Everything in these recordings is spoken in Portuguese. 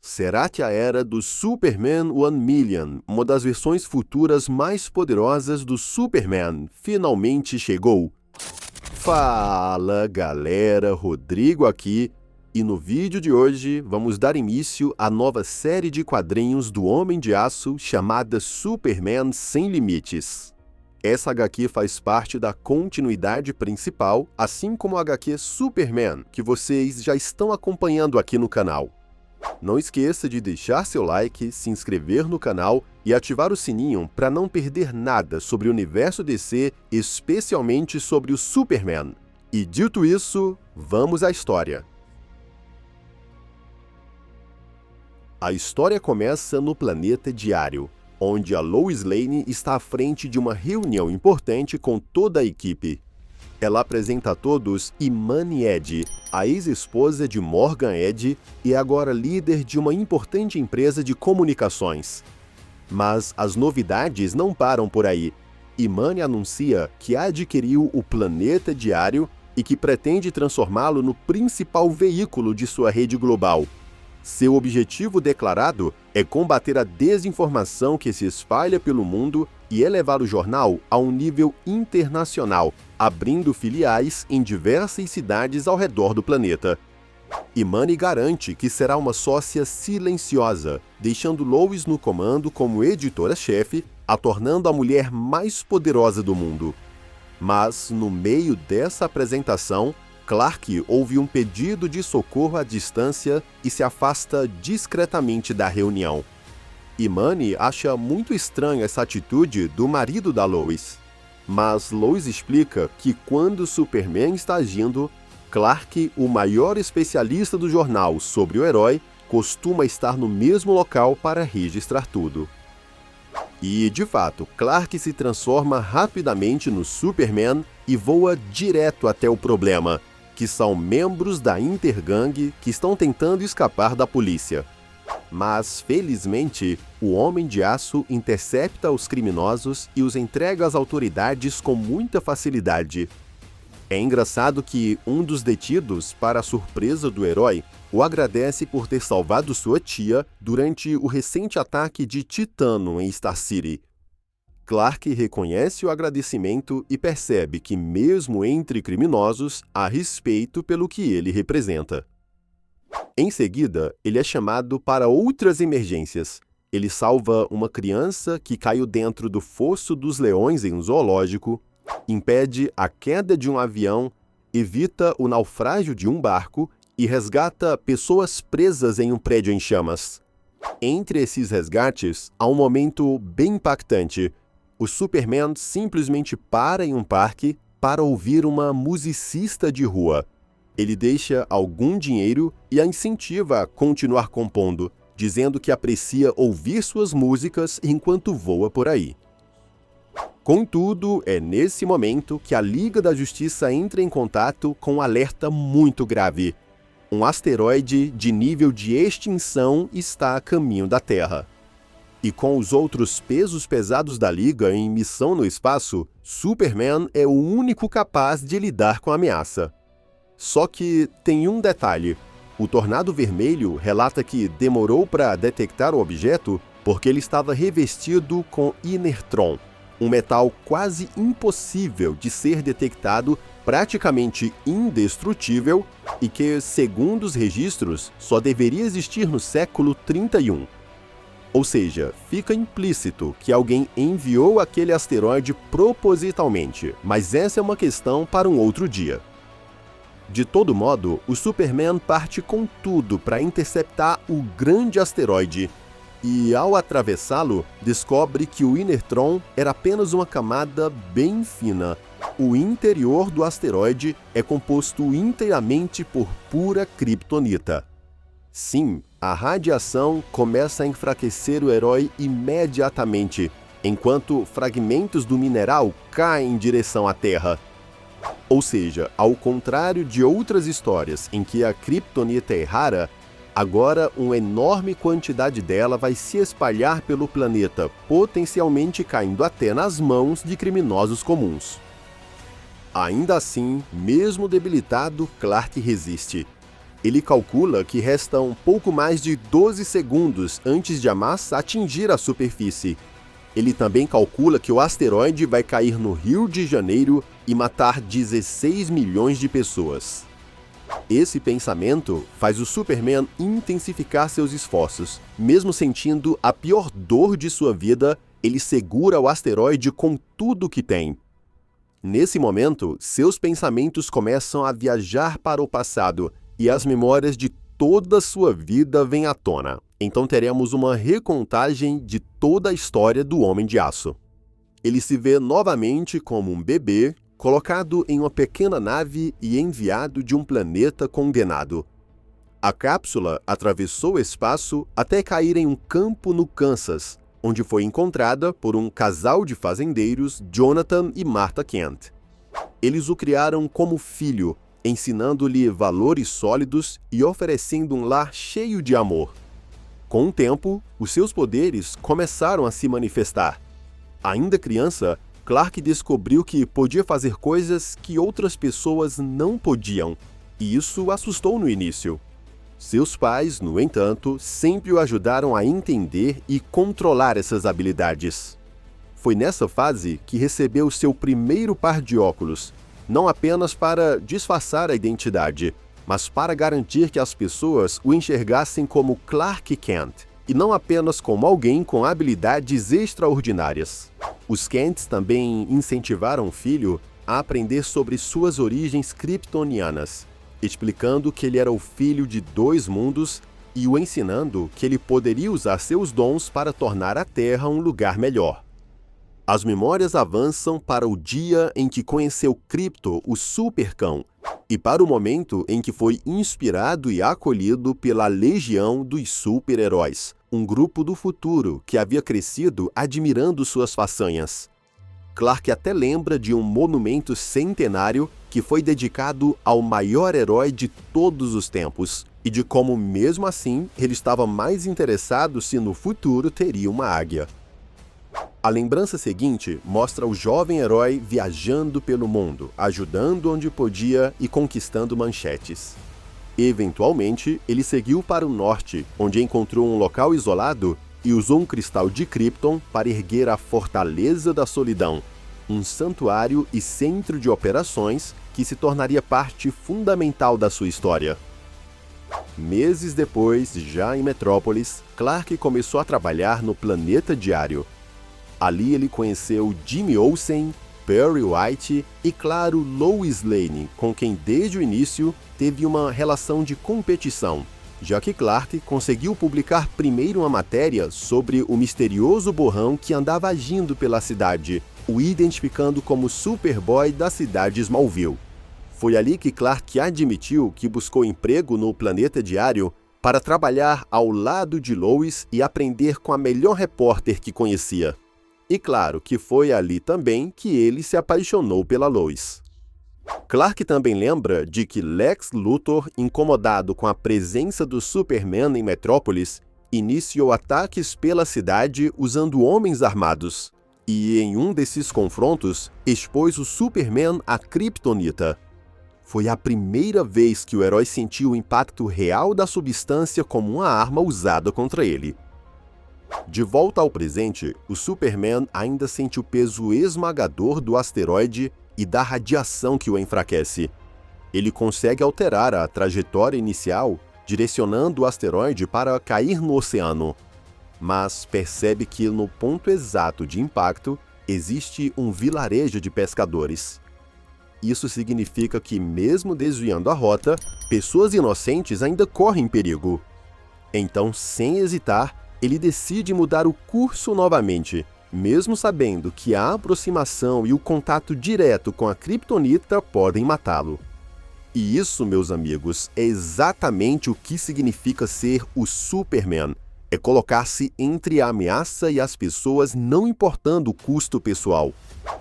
Será que a era do Superman 1 Million, uma das versões futuras mais poderosas do Superman, finalmente chegou? Fala galera, Rodrigo aqui, e no vídeo de hoje vamos dar início à nova série de quadrinhos do Homem de Aço chamada Superman Sem Limites. Essa HQ faz parte da continuidade principal, assim como a HQ Superman, que vocês já estão acompanhando aqui no canal. Não esqueça de deixar seu like, se inscrever no canal e ativar o sininho para não perder nada sobre o universo DC, especialmente sobre o Superman. E dito isso, vamos à história. A história começa no planeta Diário, onde a Lois Lane está à frente de uma reunião importante com toda a equipe. Ela apresenta a todos Imani Eddy, a ex-esposa de Morgan Eddy e agora líder de uma importante empresa de comunicações. Mas as novidades não param por aí. Imani anuncia que adquiriu o Planeta Diário e que pretende transformá-lo no principal veículo de sua rede global. Seu objetivo declarado é combater a desinformação que se espalha pelo mundo e elevar o jornal a um nível internacional, abrindo filiais em diversas cidades ao redor do planeta. Imani garante que será uma sócia silenciosa, deixando Lois no comando como editora-chefe, a tornando a mulher mais poderosa do mundo. Mas, no meio dessa apresentação, Clark ouve um pedido de socorro à distância e se afasta discretamente da reunião. Imani acha muito estranha essa atitude do marido da Lois. Mas Lois explica que quando Superman está agindo, Clark, o maior especialista do jornal sobre o herói, costuma estar no mesmo local para registrar tudo. E, de fato, Clark se transforma rapidamente no Superman e voa direto até o problema, que são membros da Intergang que estão tentando escapar da polícia. Mas, felizmente, o Homem de Aço intercepta os criminosos e os entrega às autoridades com muita facilidade. É engraçado que um dos detidos, para a surpresa do herói, o agradece por ter salvado sua tia durante o recente ataque de Titano em Star City. Clark reconhece o agradecimento e percebe que, mesmo entre criminosos, há respeito pelo que ele representa. Em seguida, ele é chamado para outras emergências. Ele salva uma criança que caiu dentro do fosso dos leões em um zoológico, impede a queda de um avião, evita o naufrágio de um barco e resgata pessoas presas em um prédio em chamas. Entre esses resgates, há um momento bem impactante. O Superman simplesmente para em um parque para ouvir uma musicista de rua. Ele deixa algum dinheiro e a incentiva a continuar compondo, dizendo que aprecia ouvir suas músicas enquanto voa por aí. Contudo, é nesse momento que a Liga da Justiça entra em contato com um alerta muito grave. Um asteroide de nível de extinção está a caminho da Terra. E com os outros pesos pesados da Liga em missão no espaço, Superman é o único capaz de lidar com a ameaça. Só que tem um detalhe. O Tornado Vermelho relata que demorou para detectar o objeto porque ele estava revestido com Inertron, um metal quase impossível de ser detectado, praticamente indestrutível e que, segundo os registros, só deveria existir no século 31. Ou seja, fica implícito que alguém enviou aquele asteroide propositalmente, mas essa é uma questão para um outro dia. De todo modo, o Superman parte com tudo para interceptar o grande asteroide e, ao atravessá-lo, descobre que o Inertron era apenas uma camada bem fina. O interior do asteroide é composto inteiramente por pura kryptonita. Sim, a radiação começa a enfraquecer o herói imediatamente, enquanto fragmentos do mineral caem em direção à Terra. Ou seja, ao contrário de outras histórias em que a kryptonita é rara, agora uma enorme quantidade dela vai se espalhar pelo planeta, potencialmente caindo até nas mãos de criminosos comuns. Ainda assim, mesmo debilitado, Clark resiste. Ele calcula que restam pouco mais de 12 segundos antes de a massa atingir a superfície. Ele também calcula que o asteroide vai cair no Rio de Janeiro e matar 16 milhões de pessoas. Esse pensamento faz o Superman intensificar seus esforços. Mesmo sentindo a pior dor de sua vida, ele segura o asteroide com tudo que tem. Nesse momento, seus pensamentos começam a viajar para o passado e as memórias de toda a sua vida vêm à tona. Então teremos uma recontagem de toda a história do Homem de Aço. Ele se vê novamente como um bebê, colocado em uma pequena nave e enviado de um planeta condenado. A cápsula atravessou o espaço até cair em um campo no Kansas, onde foi encontrada por um casal de fazendeiros, Jonathan e Martha Kent. Eles o criaram como filho, ensinando-lhe valores sólidos e oferecendo um lar cheio de amor. Com o tempo, os seus poderes começaram a se manifestar. Ainda criança, Clark descobriu que podia fazer coisas que outras pessoas não podiam, e isso assustou no início. Seus pais, no entanto, sempre o ajudaram a entender e controlar essas habilidades. Foi nessa fase que recebeu seu primeiro par de óculos, não apenas para disfarçar a identidade, mas para garantir que as pessoas o enxergassem como Clark Kent, e não apenas como alguém com habilidades extraordinárias. Os Kents também incentivaram o filho a aprender sobre suas origens kryptonianas, explicando que ele era o filho de 2 mundos e o ensinando que ele poderia usar seus dons para tornar a Terra um lugar melhor. As memórias avançam para o dia em que conheceu Krypto, o Supercão, e para o momento em que foi inspirado e acolhido pela Legião dos Super-Heróis, um grupo do futuro que havia crescido admirando suas façanhas. Clark até lembra de um monumento centenário que foi dedicado ao maior herói de todos os tempos, e de como, mesmo assim, ele estava mais interessado se no futuro teria uma águia. A lembrança seguinte mostra o jovem herói viajando pelo mundo, ajudando onde podia e conquistando manchetes. Eventualmente, ele seguiu para o norte, onde encontrou um local isolado e usou um cristal de Krypton para erguer a Fortaleza da Solidão, um santuário e centro de operações que se tornaria parte fundamental da sua história. Meses depois, já em Metrópolis, Clark começou a trabalhar no Planeta Diário. Ali ele conheceu Jimmy Olsen, Perry White e, claro, Lois Lane, com quem desde o início teve uma relação de competição, já que Clark conseguiu publicar primeiro uma matéria sobre o misterioso borrão que andava agindo pela cidade, o identificando como Superboy da cidade Smallville. Foi ali que Clark admitiu que buscou emprego no Planeta Diário para trabalhar ao lado de Lois e aprender com a melhor repórter que conhecia. E claro que foi ali também que ele se apaixonou pela Lois. Clark também lembra de que Lex Luthor, incomodado com a presença do Superman em Metrópolis, iniciou ataques pela cidade usando homens armados. E em um desses confrontos, expôs o Superman à Kryptonita. Foi a primeira vez que o herói sentiu o impacto real da substância como uma arma usada contra ele. De volta ao presente, o Superman ainda sente o peso esmagador do asteroide e da radiação que o enfraquece. Ele consegue alterar a trajetória inicial, direcionando o asteroide para cair no oceano. Mas percebe que no ponto exato de impacto existe um vilarejo de pescadores. Isso significa que, mesmo desviando a rota, pessoas inocentes ainda correm perigo. Então, sem hesitar, ele decide mudar o curso novamente, mesmo sabendo que a aproximação e o contato direto com a Kryptonita podem matá-lo. E isso, meus amigos, é exatamente o que significa ser o Superman. É colocar-se entre a ameaça e as pessoas, não importando o custo pessoal.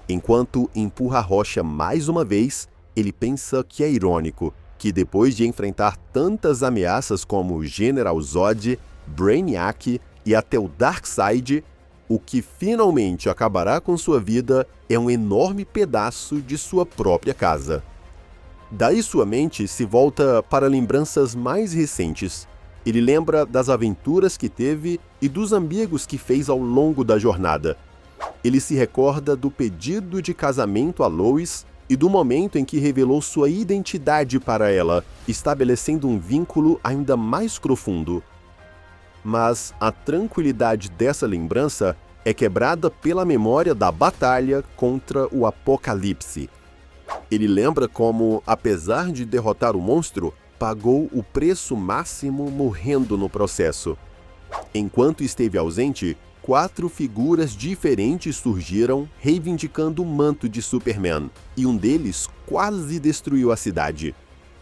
Enquanto empurra a rocha mais uma vez, ele pensa que é irônico que depois de enfrentar tantas ameaças como General Zod, Brainiac e até o Darkseid, o que finalmente acabará com sua vida é um enorme pedaço de sua própria casa. Daí sua mente se volta para lembranças mais recentes. Ele lembra das aventuras que teve e dos amigos que fez ao longo da jornada. Ele se recorda do pedido de casamento a Lois e do momento em que revelou sua identidade para ela, estabelecendo um vínculo ainda mais profundo. Mas a tranquilidade dessa lembrança é quebrada pela memória da batalha contra o Apocalipse. Ele lembra como, apesar de derrotar o monstro, pagou o preço máximo morrendo no processo. Enquanto esteve ausente, 4 figuras diferentes surgiram reivindicando o manto de Superman, e um deles quase destruiu a cidade.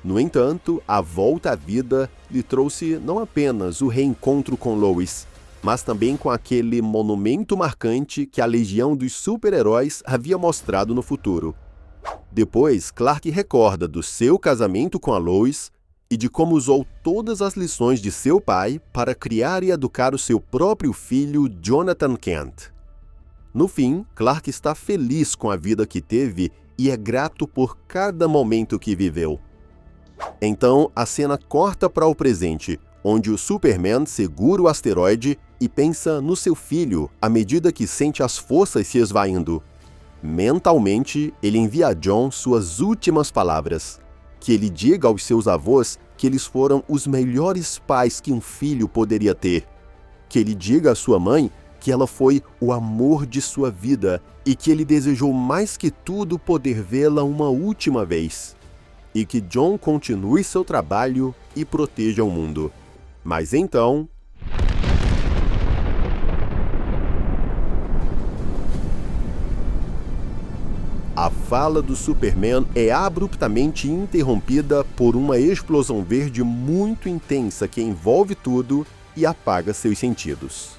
No entanto, a volta à vida lhe trouxe não apenas o reencontro com Lois, mas também com aquele monumento marcante que a Legião dos Super-Heróis havia mostrado no futuro. Depois, Clark recorda do seu casamento com a Lois e de como usou todas as lições de seu pai para criar e educar o seu próprio filho, Jonathan Kent. No fim, Clark está feliz com a vida que teve e é grato por cada momento que viveu. Então, a cena corta para o presente, onde o Superman segura o asteroide e pensa no seu filho à medida que sente as forças se esvaindo. Mentalmente, ele envia a John suas últimas palavras, que ele diga aos seus avós que eles foram os melhores pais que um filho poderia ter, que ele diga à sua mãe que ela foi o amor de sua vida e que ele desejou mais que tudo poder vê-la uma última vez, e que John continue seu trabalho e proteja o mundo. Mas então... A fala do Superman é abruptamente interrompida por uma explosão verde muito intensa que envolve tudo e apaga seus sentidos.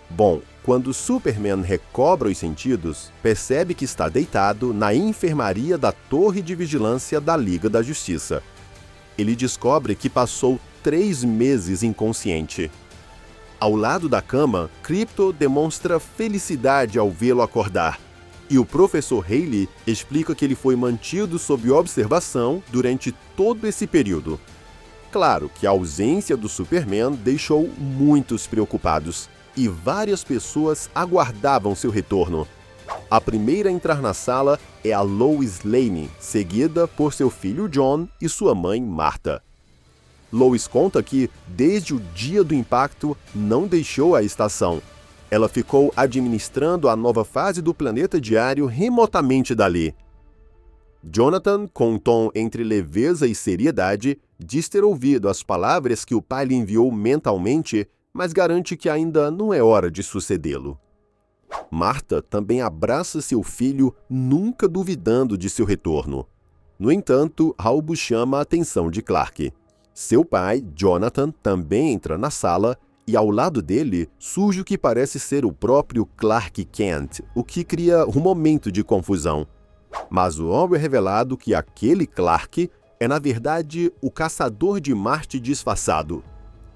Bom, quando Superman recobra os sentidos, percebe que está deitado na enfermaria da Torre de Vigilância da Liga da Justiça. Ele descobre que passou 3 meses inconsciente. Ao lado da cama, Krypto demonstra felicidade ao vê-lo acordar. E o professor Haley explica que ele foi mantido sob observação durante todo esse período. Claro que a ausência do Superman deixou muitos preocupados, e várias pessoas aguardavam seu retorno. A primeira a entrar na sala é a Lois Lane, seguida por seu filho John e sua mãe Martha. Lois conta que, desde o dia do impacto, não deixou a estação. Ela ficou administrando a nova fase do planeta diário remotamente dali. Jonathan, com um tom entre leveza e seriedade, diz ter ouvido as palavras que o pai lhe enviou mentalmente, mas garante que ainda não é hora de sucedê-lo. Martha também abraça seu filho, nunca duvidando de seu retorno. No entanto, algo chama a atenção de Clark. Seu pai, Jonathan, também entra na sala e ao lado dele surge o que parece ser o próprio Clark Kent, o que cria um momento de confusão. Mas logo é revelado que aquele Clark é na verdade o Caçador de Marte disfarçado.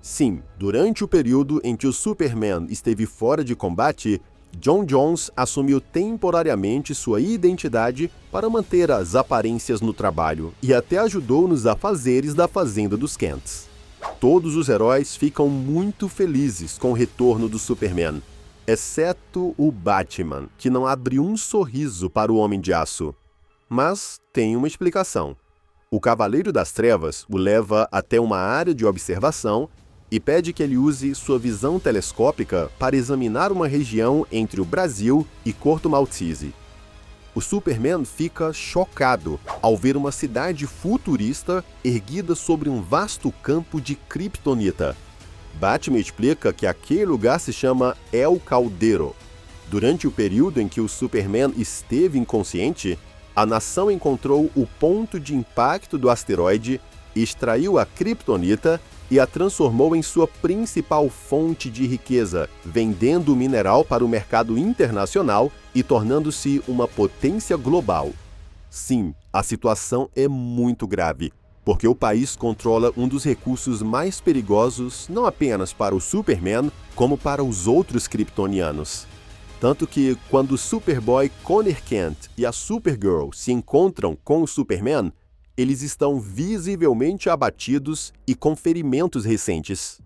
Sim, durante o período em que o Superman esteve fora de combate, John Jones assumiu temporariamente sua identidade para manter as aparências no trabalho e até ajudou nos afazeres da fazenda dos Kents. Todos os heróis ficam muito felizes com o retorno do Superman, exceto o Batman, que não abre um sorriso para o Homem de Aço. Mas tem uma explicação. O Cavaleiro das Trevas o leva até uma área de observação e pede que ele use sua visão telescópica para examinar uma região entre o Brasil e Corto Maltese. O Superman fica chocado ao ver uma cidade futurista erguida sobre um vasto campo de kryptonita. Batman explica que aquele lugar se chama El Caldeiro. Durante o período em que o Superman esteve inconsciente, a nação encontrou o ponto de impacto do asteroide, extraiu a kryptonita e a transformou em sua principal fonte de riqueza, vendendo o mineral para o mercado internacional e tornando-se uma potência global. Sim, a situação é muito grave, porque o país controla um dos recursos mais perigosos não apenas para o Superman, como para os outros kryptonianos. Tanto que, quando o Superboy Connor Kent e a Supergirl se encontram com o Superman, eles estão visivelmente abatidos e com ferimentos recentes.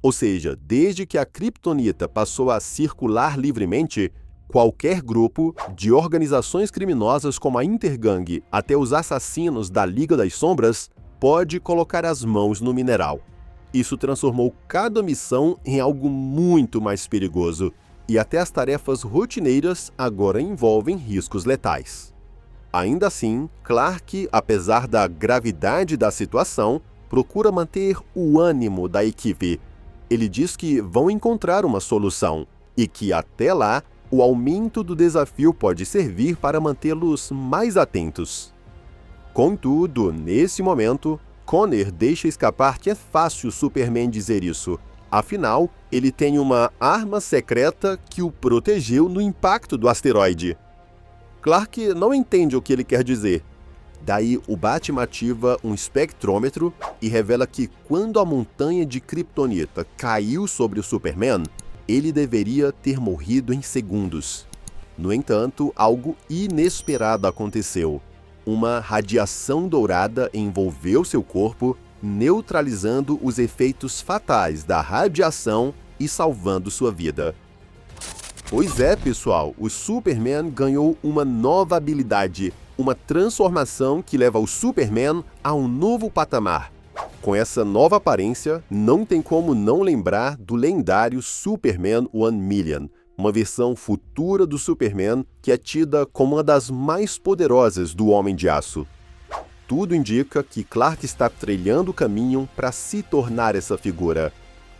Ou seja, desde que a Kryptonita passou a circular livremente, qualquer grupo, de organizações criminosas como a Intergang até os assassinos da Liga das Sombras, pode colocar as mãos no mineral. Isso transformou cada missão em algo muito mais perigoso, e até as tarefas rotineiras agora envolvem riscos letais. Ainda assim, Clark, apesar da gravidade da situação, procura manter o ânimo da equipe. Ele diz que vão encontrar uma solução e que, até lá, o aumento do desafio pode servir para mantê-los mais atentos. Contudo, nesse momento, Connor deixa escapar que é fácil Superman dizer isso. Afinal, ele tem uma arma secreta que o protegeu no impacto do asteroide. Clark não entende o que ele quer dizer. Daí, o Batman ativa um espectrômetro e revela que quando a montanha de Kryptonita caiu sobre o Superman, ele deveria ter morrido em segundos. No entanto, algo inesperado aconteceu. Uma radiação dourada envolveu seu corpo, neutralizando os efeitos fatais da radiação e salvando sua vida. Pois é, pessoal, o Superman ganhou uma nova habilidade, uma transformação que leva o Superman a um novo patamar. Com essa nova aparência, não tem como não lembrar do lendário Superman 1 Million, uma versão futura do Superman que é tida como uma das mais poderosas do Homem de Aço. Tudo indica que Clark está trilhando o caminho para se tornar essa figura.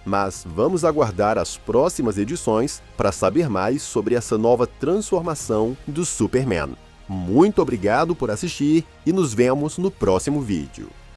Mas vamos aguardar as próximas edições para saber mais sobre essa nova transformação do Superman. Muito obrigado por assistir e nos vemos no próximo vídeo.